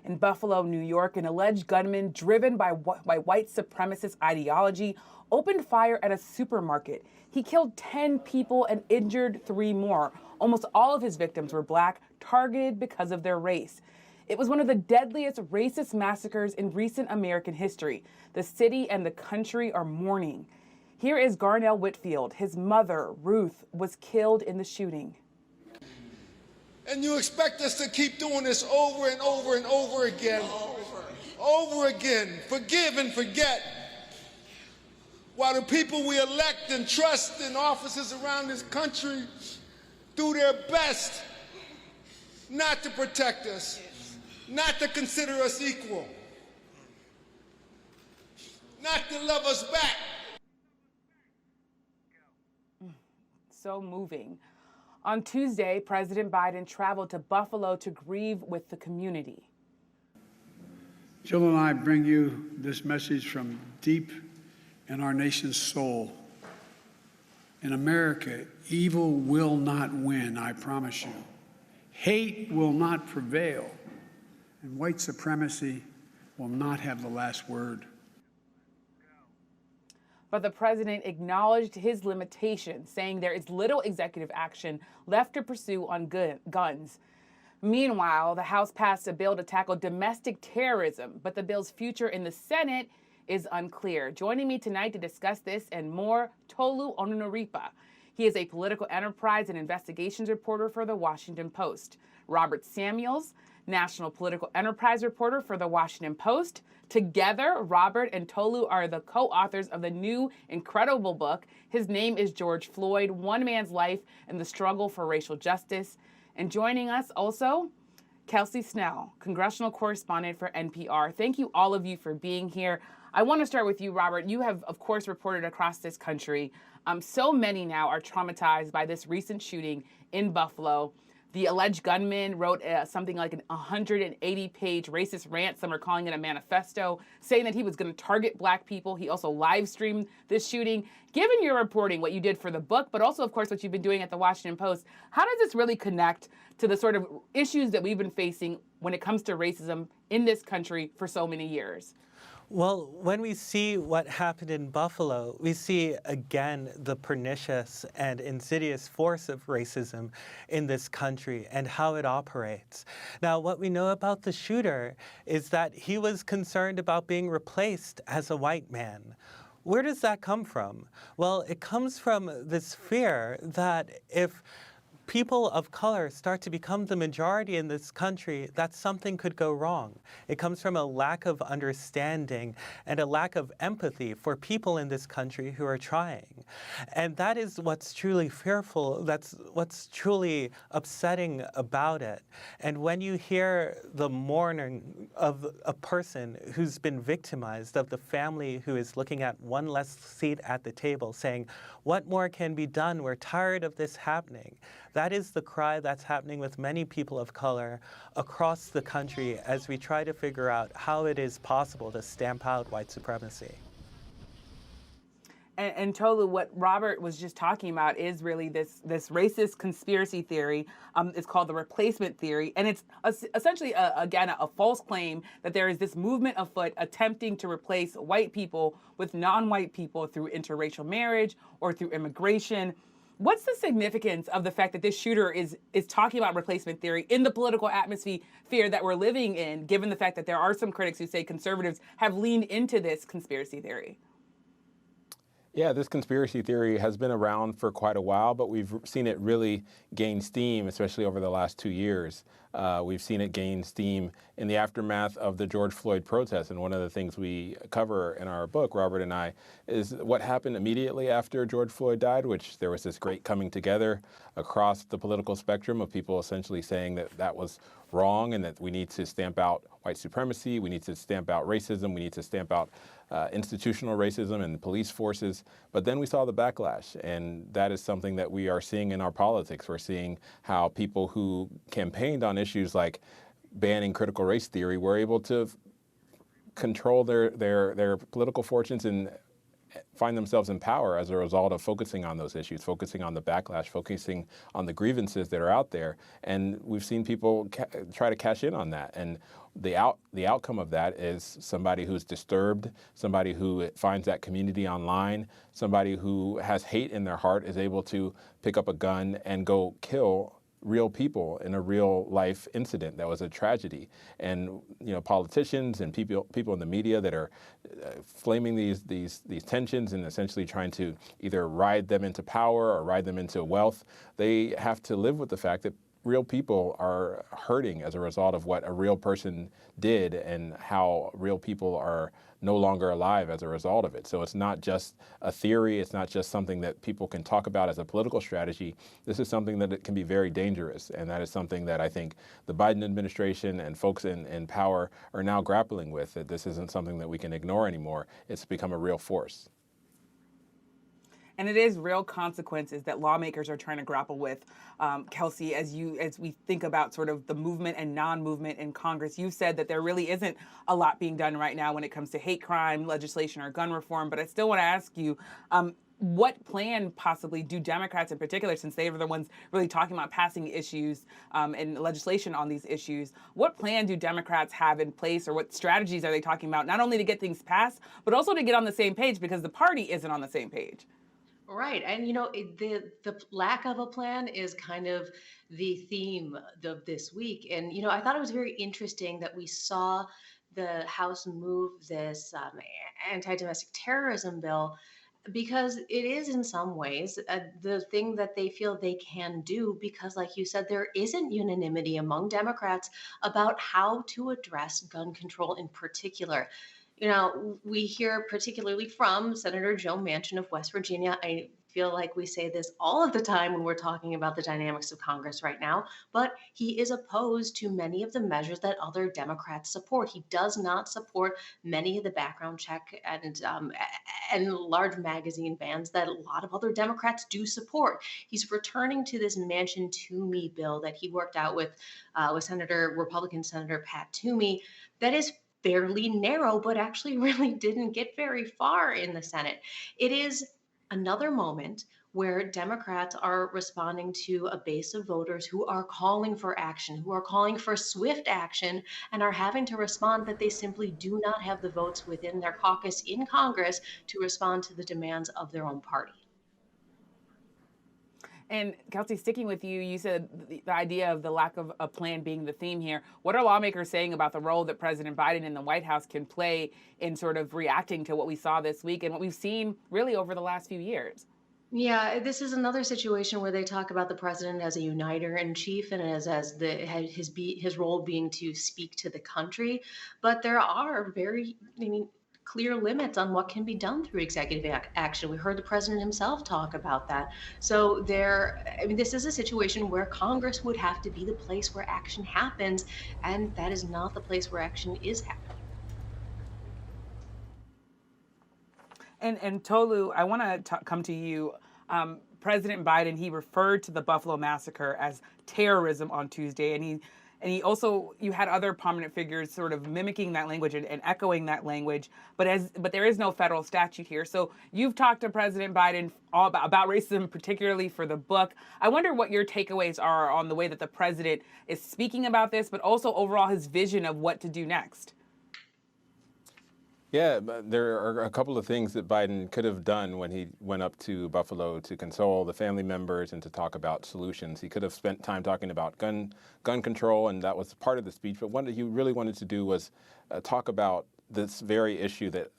In Buffalo, New York, an alleged gunman driven by white supremacist ideology opened fire at a supermarket. He killed 10 people and injured 3 more. Almost all of his victims were black, targeted because of their race. It was one of the deadliest racist massacres in recent American history. The city and the country are mourning. Here is Garnell Whitfield. His mother, Ruth, was killed in the shooting. And you expect us to keep doing this over and over and over again. Over again. Forgive and forget. While the people we elect and trust in offices around this country do their best not to protect us, not to consider us equal, not to love us back. So moving. On Tuesday, President Biden traveled to Buffalo to grieve with the community. Jill and I bring you this message from deep in our nation's soul. In America, evil will not win, I promise you. Hate will not prevail, and white supremacy will not have the last word. But the president acknowledged his limitations, saying there is little executive action left to pursue on guns. Meanwhile, the House passed a bill to tackle domestic terrorism, but the bill's future in the Senate is unclear. Joining me tonight to discuss this and more, Tolu Onunuripa. He is a political enterprise and investigations reporter for The Washington Post. Robert Samuels, national political enterprise reporter for The Washington Post. Together, Robert and Tolu are the co-authors of the new incredible book. His name is George Floyd, One Man's Life and the Struggle for Racial Justice. And joining us also, Kelsey Snell, congressional correspondent for NPR. Thank you, all of you, for being here. I want to start with you, Robert. You have, of course, reported across this country. So many now are traumatized by this recent shooting in Buffalo. The alleged gunman wrote something like an 180-page racist rant. Some are calling it a manifesto, saying that he was going to target black people. He also live streamed this shooting. Given your reporting, what you did for the book, but also, of course, what you've been doing at the Washington Post, how does this really connect to the sort of issues that we've been facing when it comes to racism in this country for so many years? Well, when we see what happened in Buffalo, we see again the pernicious and insidious force of racism in this country and how it operates. Now, what we know about the shooter is that he was concerned about being replaced as a white man. Where does that come from? Well, it comes from this fear that if people of color start to become the majority in this country, that something could go wrong. It comes from a lack of understanding and a lack of empathy for people in this country who are trying. And that is what's truly fearful, that's what's truly upsetting about it. And when you hear the mourning of a person who's been victimized, of the family who is looking at one less seat at the table saying, what more can be done? We're tired of this happening. That is the cry that's happening with many people of color across the country as we try to figure out how it is possible to stamp out white supremacy. And Tolu, what Robert was just talking about is really this racist conspiracy theory. It's called the replacement theory. And it's essentially, again, a false claim that there is this movement afoot attempting to replace white people with non-white people through interracial marriage or through immigration. What's the significance of the fact that this shooter is talking about replacement theory in the political atmosphere that we're living in, given the fact that there are some critics who say conservatives have leaned into this conspiracy theory? Yeah, this conspiracy theory has been around for quite a while, but we've seen it really gain steam, especially over the last 2 years. We've seen it gain steam in the aftermath of the George Floyd protests. And one of the things we cover in our book, Robert and I, is what happened immediately after George Floyd died, which there was this great coming together across the political spectrum of people essentially saying that that was wrong and that we need to stamp out white supremacy, we need to stamp out racism, we need to stamp out institutional racism and police forces. But then we saw the backlash, and that is something that we are seeing in our politics. We're seeing how people who campaigned on issues like banning critical race theory were able to control their political fortunes and find themselves in power as a result of focusing on those issues, focusing on the backlash, focusing on the grievances that are out there. And we've seen people try to cash in on that. And the outcome of that is somebody who's disturbed, somebody who finds that community online, somebody who has hate in their heart is able to pick up a gun and go kill real people in a real life incident that was a tragedy. And politicians and people in the media that are flaming these tensions and essentially trying to either ride them into power or ride them into wealth, they have to live with the fact that real people are hurting as a result of what a real person did and how real people are no longer alive as a result of it. So it's not just a theory. It's not just something that people can talk about as a political strategy. This is something that it can be very dangerous. And that is something that I think the Biden administration and folks in power are now grappling with, that this isn't something that we can ignore anymore. It's become a real force. And it is real consequences that lawmakers are trying to grapple with. Kelsey, as we think about sort of the movement and non-movement in Congress, you said that there really isn't a lot being done right now when it comes to hate crime legislation or gun reform. But I still want to ask you, what plan possibly do Democrats in particular, since they were the ones really talking about passing issues and legislation on these issues, what plan do Democrats have in place, or what strategies are they talking about, not only to get things passed, but also to get on the same page, because the party isn't on the same page? Right. And the lack of a plan is kind of the theme of this week. And I thought it was very interesting that we saw the House move this anti-domestic terrorism bill, because it is in some ways the thing that they feel they can do, because like you said, there isn't unanimity among Democrats about how to address gun control in particular. We hear particularly from Senator Joe Manchin of West Virginia. I feel like we say this all of the time when we're talking about the dynamics of Congress right now, but he is opposed to many of the measures that other Democrats support. He does not support many of the background check and large magazine bans that a lot of other Democrats do support. He's returning to this Manchin Toomey bill that he worked out with Republican Senator Pat Toomey, that is fairly narrow, but actually really didn't get very far in the Senate. It is another moment where Democrats are responding to a base of voters who are calling for action, who are calling for swift action, and are having to respond that they simply do not have the votes within their caucus in Congress to respond to the demands of their own party. And Kelsey, sticking with you, you said the idea of the lack of a plan being the theme here. What are lawmakers saying about the role that President Biden and the White House can play in sort of reacting to what we saw this week and what we've seen really over the last few years? Yeah, this is another situation where they talk about the president as a uniter in chief and as his role being to speak to the country, but there are clear limits on what can be done through executive action. We heard the president himself talk about that. So this is a situation where Congress would have to be the place where action happens, and that is not the place where action is happening. And Tolu, I want to come to you. President Biden, he referred to the Buffalo massacre as terrorism on Tuesday, and he also, you had other prominent figures sort of mimicking that language and echoing that language, but there is no federal statute here. So you've talked to President Biden all about racism, particularly for the book. I wonder what your takeaways are on the way that the president is speaking about this, but also overall his vision of what to do next. Yeah, but there are a couple of things that Biden could have done when he went up to Buffalo to console the family members and to talk about solutions. He could have spent time talking about gun control, and that was part of the speech. But what he really wanted to do was talk about this very issue that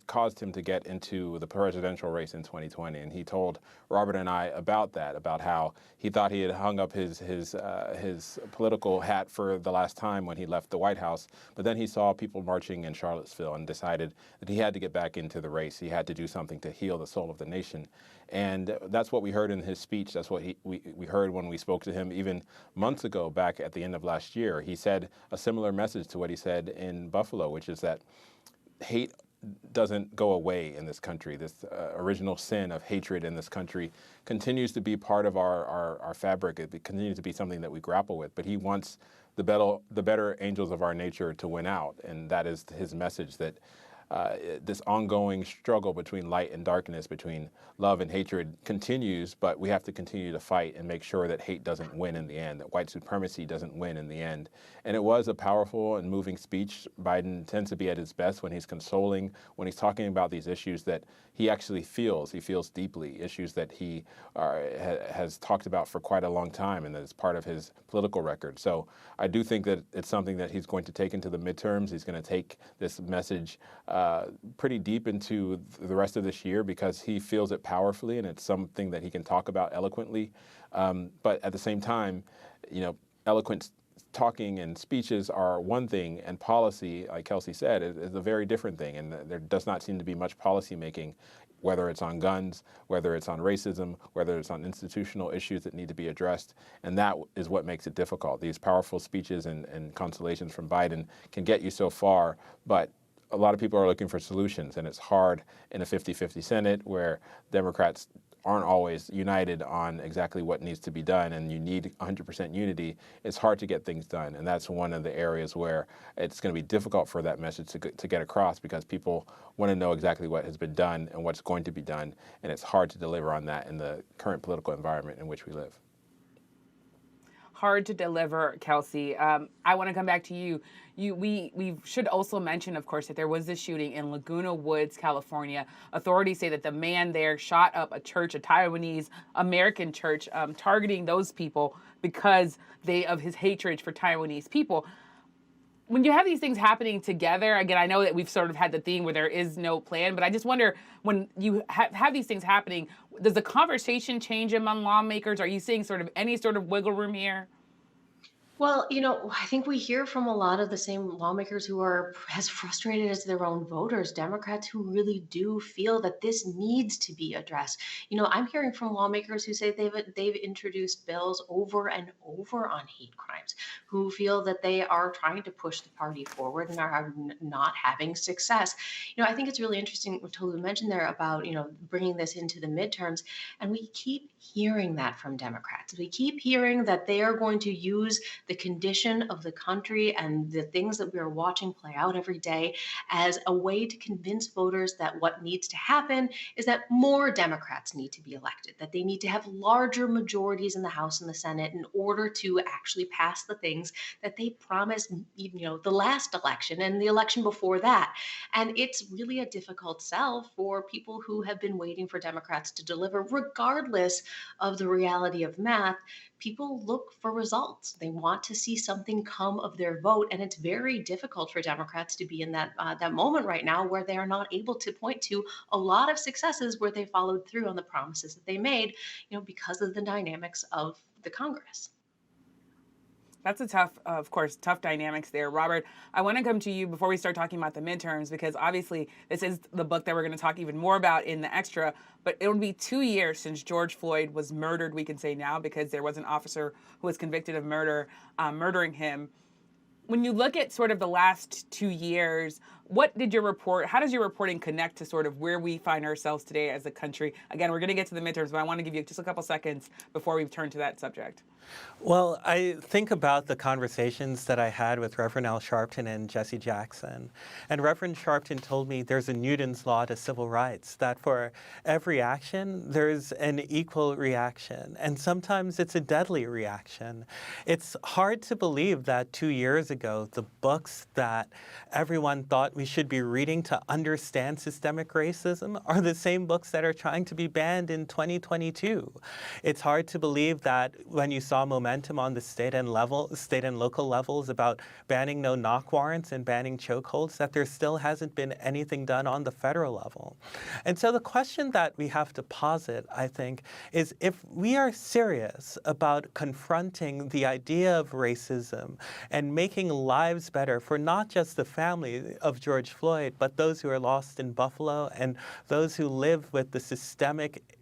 caused him to get into the presidential race in 2020. And he told Robert and I about that, about how he thought he had hung up his political hat for the last time when he left the White House. But then he saw people marching in Charlottesville and decided that he had to get back into the race. He had to do something to heal the soul of the nation. And that's what we heard in his speech. That's what we heard when we spoke to him even months ago, back at the end of last year. He said a similar message to what he said in Buffalo, which is that hate doesn't go away in this country. This original sin of hatred in this country continues to be part of our fabric. It continues to be something that we grapple with. But he wants the better angels of our nature to win out. And that is his message, that this ongoing struggle between light and darkness, between love and hatred continues, but we have to continue to fight and make sure that hate doesn't win in the end, that white supremacy doesn't win in the end. And it was a powerful and moving speech. Biden tends to be at his best when he's consoling, when he's talking about these issues that he actually feels. He feels deeply, issues that he has talked about for quite a long time and that is part of his political record. So I do think that it's something that he's going to take into the midterms. He's going to take this message pretty deep into the rest of this year because he feels it powerfully and it's something that he can talk about eloquently. But at the same time, eloquent talking and speeches are one thing, and policy, like Kelsey said, is a very different thing. And there does not seem to be much policy making, whether it's on guns, whether it's on racism, whether it's on institutional issues that need to be addressed. And that is what makes it difficult. These powerful speeches and consolations from Biden can get you so far, but a lot of people are looking for solutions, and it's hard in a 50-50 Senate where Democrats aren't always united on exactly what needs to be done, and you need 100% unity. It's hard to get things done, and that's one of the areas where it's going to be difficult for that message to get across because people want to know exactly what has been done and what's going to be done, and it's hard to deliver on that in the current political environment in which we live. Hard to deliver, Kelsey. I want to come back to you. We should also mention, of course, that there was this shooting in Laguna Woods, California. Authorities say that the man there shot up a church, a Taiwanese American church, targeting those people because of his hatred for Taiwanese people. When you have these things happening together, again, I know that we've sort of had the theme where there is no plan, but I just wonder, when you have these things happening, does the conversation change among lawmakers? Are you seeing sort of any sort of wiggle room here? Well, I think we hear from a lot of the same lawmakers who are as frustrated as their own voters, Democrats who really do feel that this needs to be addressed. I'm hearing from lawmakers who say they've introduced bills over and over on hate crimes, who feel that they are trying to push the party forward and are not having success. I think it's really interesting what Tolu mentioned there about, bringing this into the midterms. And we keep hearing that from Democrats. We keep hearing that they are going to use the condition of the country and the things that we are watching play out every day as a way to convince voters that what needs to happen is that more Democrats need to be elected, that they need to have larger majorities in the House and the Senate in order to actually pass the things that they promised, the last election and the election before that. And it's really a difficult sell for people who have been waiting for Democrats to deliver, regardless of the reality of math. People look for results. They want to see something come of their vote, and it's very difficult for Democrats to be in that moment right now where they are not able to point to a lot of successes where they followed through on the promises that they made, because of the dynamics of the Congress. That's of course, tough dynamics there. Robert, I want to come to you before we start talking about the midterms, because obviously this is the book that we're going to talk even more about in the extra, but it'll be 2 years since George Floyd was murdered, we can say now, because there was an officer who was convicted of murdering him. When you look at sort of the last 2 years, how does your reporting connect to sort of where we find ourselves today as a country? Again, we're going to get to the midterms, but I want to give you just a couple seconds before we turn to that subject. Well, I think about the conversations that I had with Reverend Al Sharpton and Jesse Jackson. And Reverend Sharpton told me there's a Newton's law to civil rights, that for every action, there's an equal reaction. And sometimes it's a deadly reaction. It's hard to believe that 2 years ago, the books that everyone thought we should be reading to understand systemic racism are the same books that are trying to be banned in 2022. It's hard to believe that when you saw momentum on the state and local levels about banning no-knock warrants and banning chokeholds, that there still hasn't been anything done on the federal level. And so the question that we have to posit, I think, is if we are serious about confronting the idea of racism and making lives better for not just the family of George Floyd, but those who are lost in Buffalo and those who live with the systemic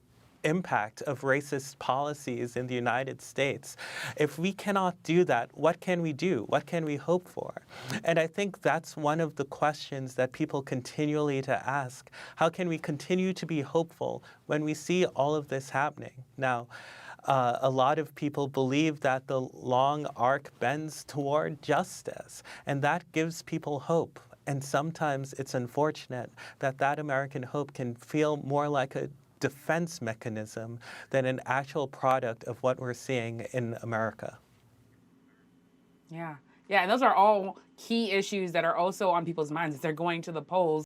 impact of racist policies in the United States. If we cannot do that, what can we do? What can we hope for? And I think that's one of the questions that people continually to ask. How can we continue to be hopeful when we see all of this happening? Now, a lot of people believe that the long arc bends toward justice, and that gives people hope. And sometimes it's unfortunate that that American hope can feel more like a defense mechanism than an actual product of what we're seeing in America. Yeah. Yeah, and those are all key issues that are also on people's minds as they're going to the polls.